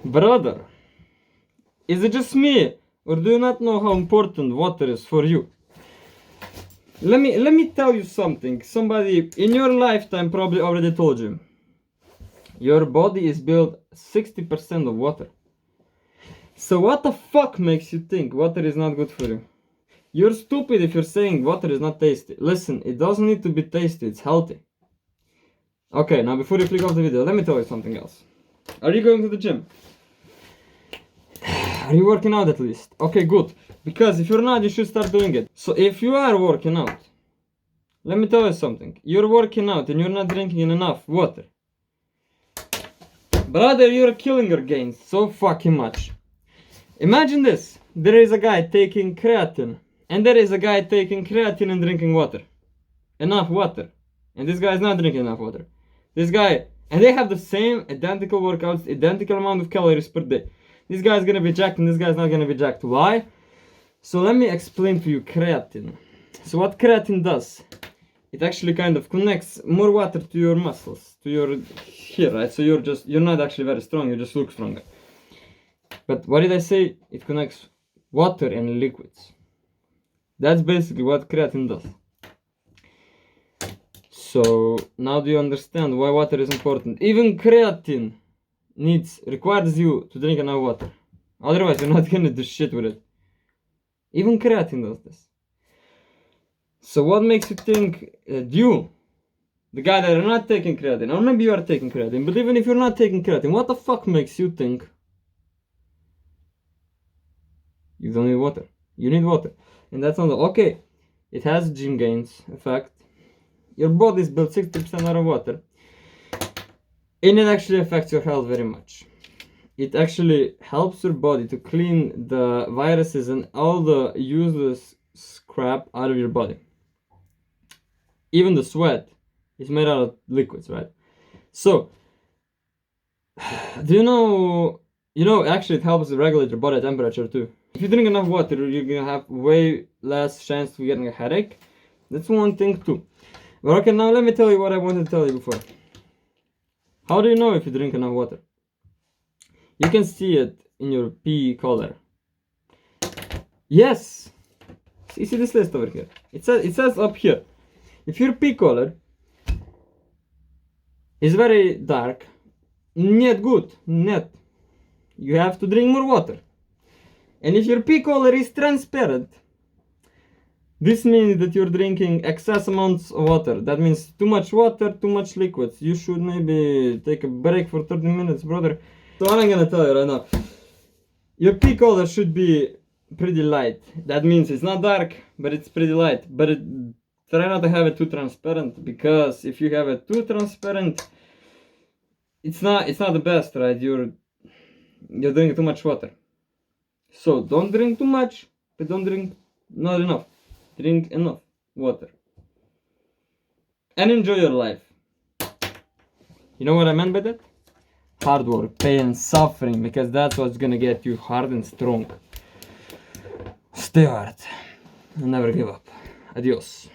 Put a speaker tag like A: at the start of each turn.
A: Brother, is it just me, or do you not know how important water is for you? Let me tell you something. Somebody in your lifetime probably already told you. Your body is built 60% of water. So what the fuck makes you think water is not good for you? You're stupid if you're saying water is not tasty. Listen, it doesn't need to be tasty, it's healthy. Okay, now before you click off the video, let me tell you something else. Are you going to the gym? Are you working out at least? Okay, good. Because if you're not, you should start doing it. So if you are working out, let me tell you something. You're working out and you're not drinking enough water. Brother, you're killing your gains so fucking much. Imagine this. There is a guy taking creatine. And there is a guy taking creatine and drinking water. Enough water. And this guy is not drinking enough water. This guy, and they have the same identical workouts, identical amount of calories per day. This guy is gonna be jacked and this guy is not gonna be jacked. Why? So let me explain to you creatine. So what creatine does, it actually kind of connects more water to your muscles, to your here, right? So you're not actually very strong, you just look stronger. But what did I say? It connects water and liquids. That's basically what creatine does. So now do you understand why water is important? Even creatine requires you to drink enough water. Otherwise you're not gonna do shit with it. Even creatine does this. So what makes you think you, the guy that are not taking creatine, or maybe you are taking creatine, but even if you're not taking creatine, what the fuck makes you think you don't need water? You need water. And that's not okay. It has gym gains effect. Your body is built 60% out of water. And it actually affects your health very much. It actually helps your body to clean the viruses and all the useless crap out of your body. Even the sweat is made out of liquids, right? So, do you know, actually it helps regulate your body temperature too. If you drink enough water, you're gonna have way less chance of getting a headache. That's one thing too. But okay, now let me tell you what I wanted to tell you before. How do you know if you drink enough water? You can see it in your pee color. Yes! You see this list over here? It says up here. If your pee color is very dark, not good, not. You have to drink more water. And if your pee color is transparent, this means that you're drinking excess amounts of water. That means too much water, too much liquids. You should maybe take a break for 30 minutes, brother. So what I'm gonna tell you right now, your pee color should be pretty light. That means it's not dark, but it's pretty light. But try not to have it too transparent, because if you have it too transparent, it's not the best, right? You're drinking too much water. So don't drink too much, but don't drink not enough. Drink enough water. And enjoy your life. You know what I meant by that? Hard work, pain, suffering, because that's what's gonna get you hard and strong. Stay hard and never give up. Adios.